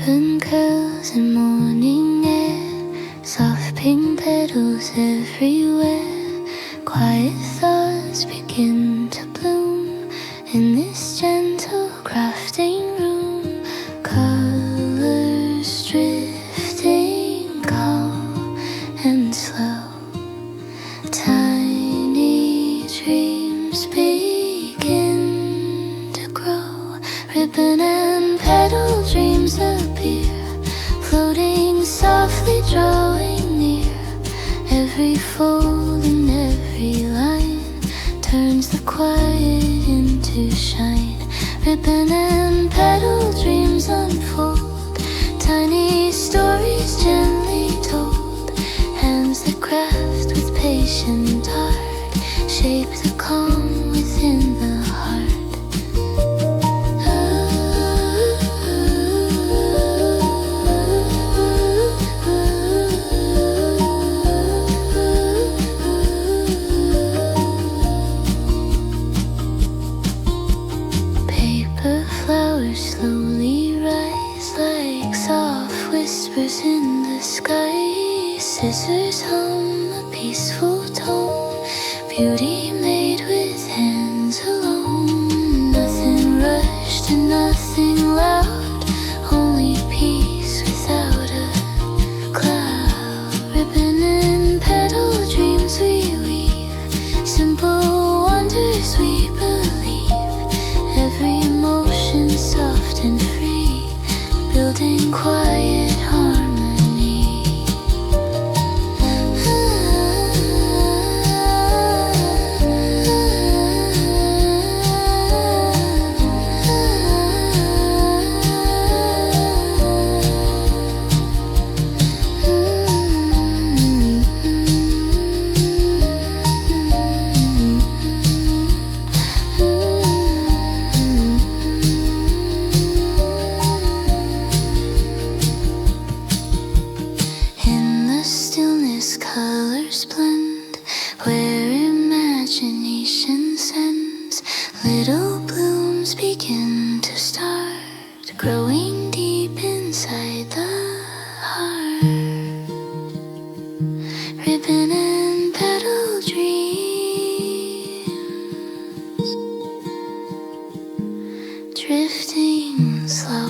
Ribbon curls in morning air, soft pink petals everywhere. Quiet thoughts begin to bloom in this gentle crafting room. Colors drifting calm and slow. Tiny dreams begin to grow. Ribbon and petal dreams appear, floating softly, drawing near. Every fold and every line turns the quiet into shine. Ribbon and petal dreams unfold, tiny stories gently told. Hands that craft with patient art shape the calm within the heart. Paper flowers slowly rise like soft whispers in the sky. Scissors hum a peaceful tone, beauty made with hands alone. Nothing rushed and nothing loud, only peace without a cloud. Ribbon and petal dreams we weave, simple wonders we believe. Every emotion soft and free, building quiet harmony. Colors blend where imagination sends. Little blooms begin to start, growing deep inside the heart. Ribbon and petal dreams, drifting slow.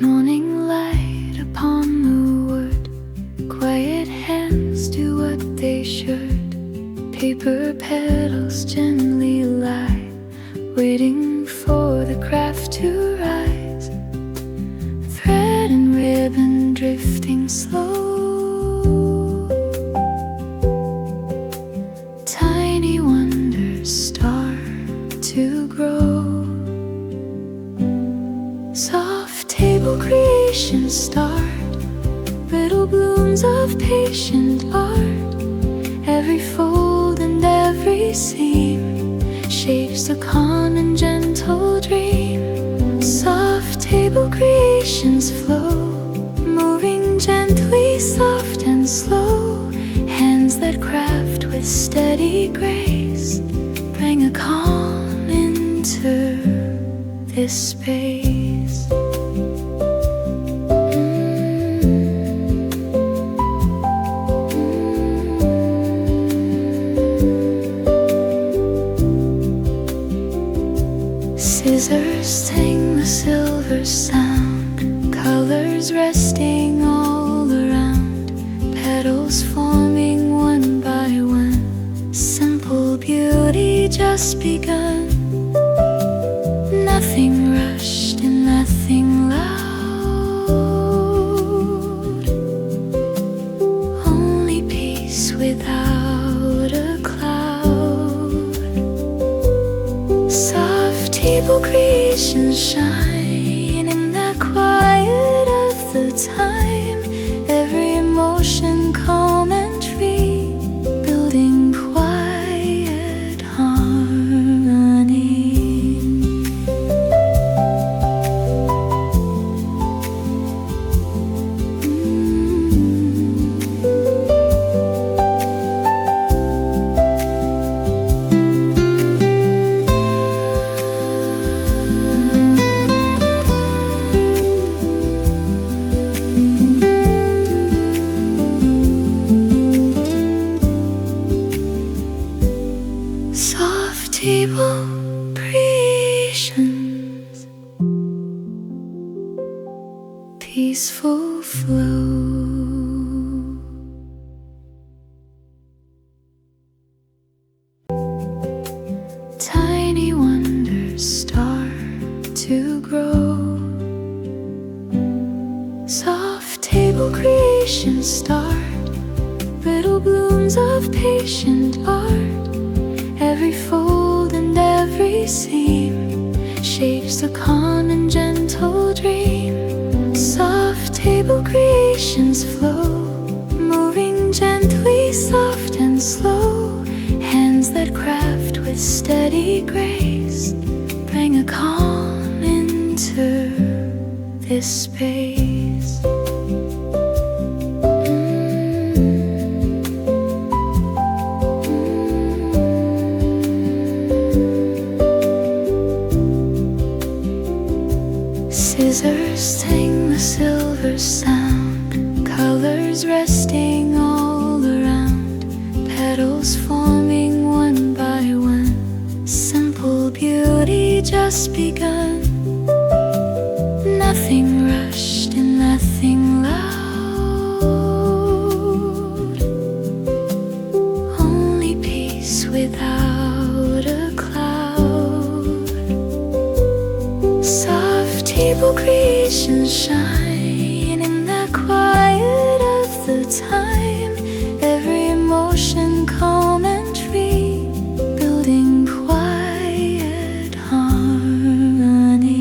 Morning light upon the wood, quiet hands do what they should. Paper petals gently lie, waiting for the craft to rise. Thread and ribbon drifting slow, tiny wonders start to grow. Soft table creations start, little blooms of patient art. Every fold and every seam shapes a calm and gentle dream. Soft table creations flow, moving gently, soft and slow. Hands that craft with steady grace bring a calm into this space. Scissors sing the silver sound, colors resting all around. Petals forming one by one, simple beauty just begun. Nothing rushed and nothing loud, only peace without a cloud. Soft table creations shine in the quiet of the time. Every creations start. Little blooms of patient art. Every fold and every seam shapes a calm and gentle dream. Soft table creations flow, moving gently, soft and slow. Hands that craft with steady grace bring a calm into this space. Scissors sing the silver sound, colors resting all around, petals forming one by one, simple beauty just begun. Nothing rushed and nothing loud, only peace without a cloud. Soft table creations shine in the quiet of the time. Every emotion calm and free, building quiet harmony.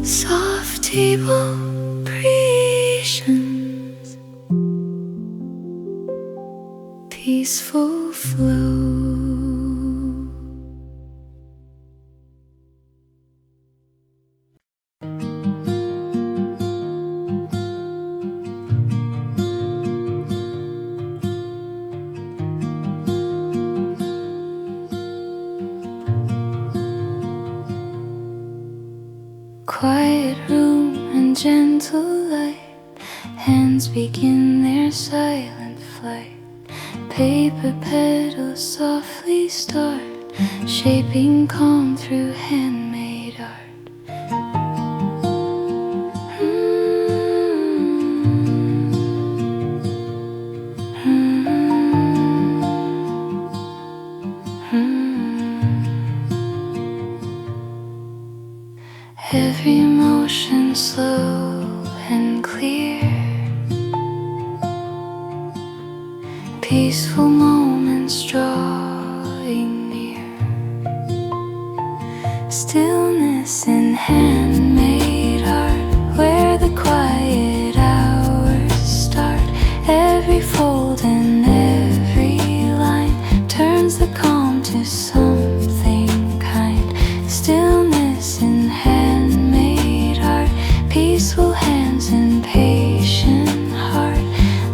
Soft table creations, peaceful flow. Quiet room and gentle light, hands begin their silent flight. Paper petals softly start, shaping calm through handmade art. Every emotion slow and clear, peaceful moments drawing near. Stillness in handmade art, where the quiet hours start. Every fold and every line turns the calm to something kind. Stillness in handmade art, peaceful hands and patient heart.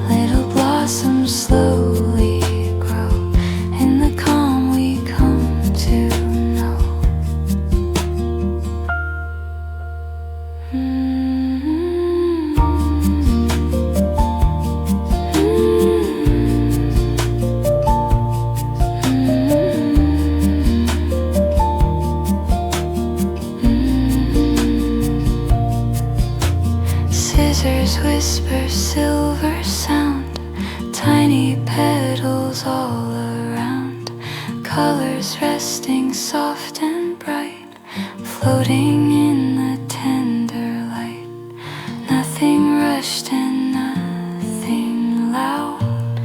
Little blossoms slowly grow in the calm we come to know. Scissors whisper silver sound, tiny petals all around. Colors resting soft and bright, floating in the tender light. Nothing rushed and nothing loud,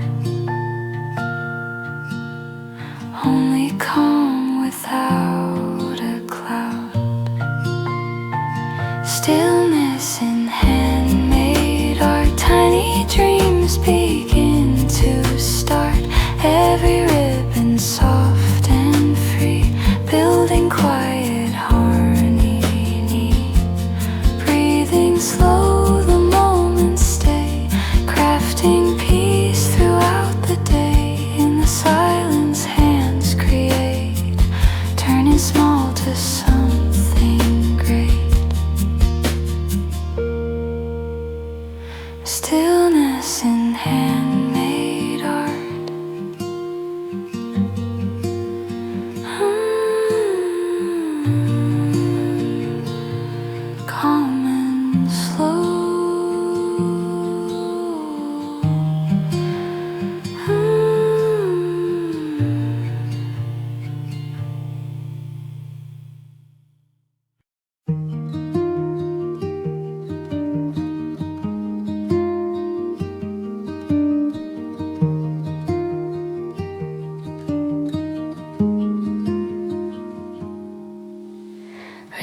only calm without a cloud. Stillness in handmade art, tiny dreams begin to start. Every ribbon soft and free, building quiet harmony. Breathing slow, the moments stay, crafting peace throughout the day. In the silence, hands create, turning small to something great. Stillness in handmade art,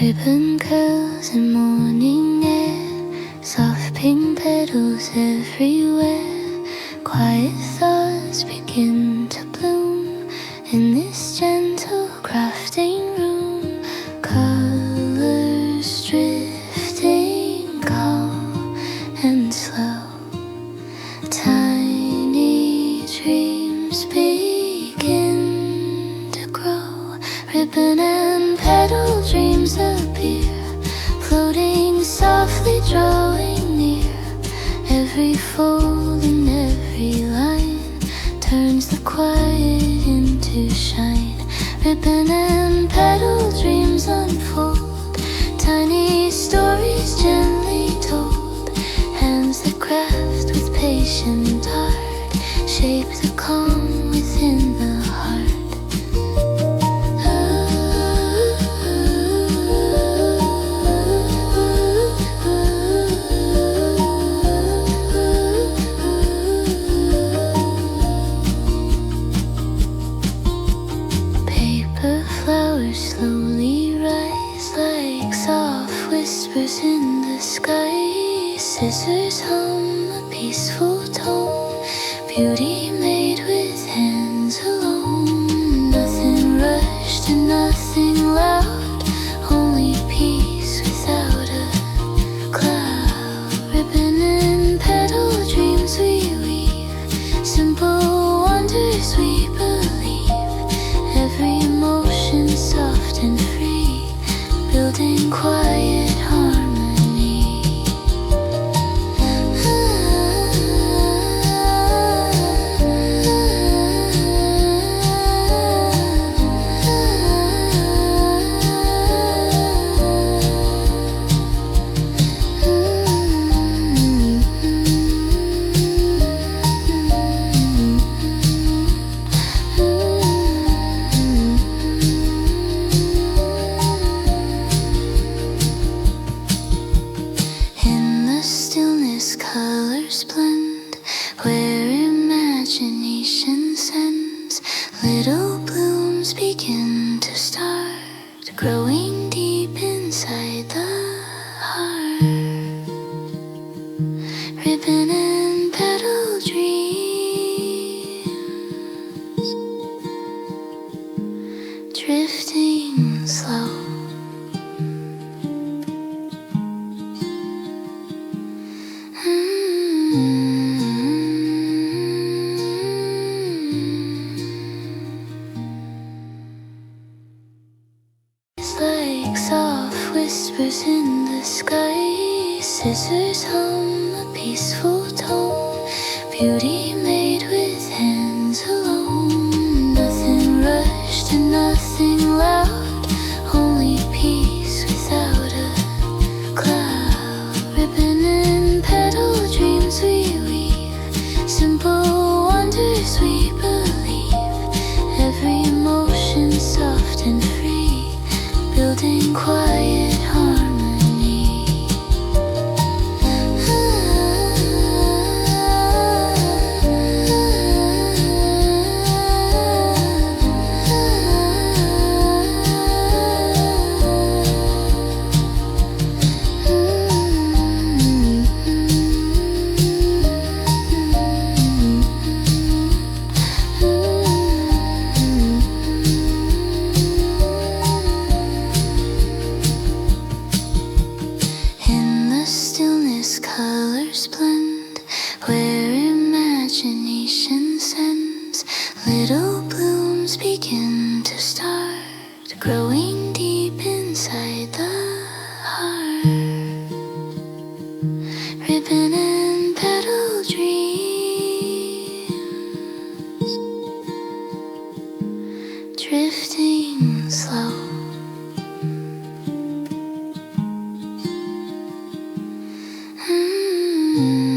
Ribbon curls and morning air, soft pink petals everywhere. Quiet thoughts begin to bloom in this gentle crafting room. Colors drifting calm and slow. Tiny dreams begin to grow. Ribbon and petal dreams appear, floating softly, drawing near. Every fold and every line turns the quiet into shine. Ribbon and petal dreams unfold, tiny stories gently told. Hands that craft with patient art shape the calm within the heart. Slowly rise like soft whispers in the sky. Scissors hum a peaceful tone, beauty made with hands alone. Nothing rushed and nothing loud, only peace without a cloud. Ribbon and petal dreams we weave, simple wonders we believe. Every emotion soft and free, building quiet harmony. Colors blend where imagination sends. Little blooms begin to start, growing deep inside the heart. Ribbon and petal dreams, drifting slow. Like soft whispers in the sky, scissors hum a peaceful tone, beauty made with hands alone. Nothing rushed and nothing loud, only peace without a cloud. Ribbon and petal dreams we weave, simple wonders we believe. Every emotion soft and free, building quiet harmony. Colors blend where imagination sends. Little blooms begin to start, growing deep inside the heart. Ribbon and petal dreams, drifting slow. Mm-hmm.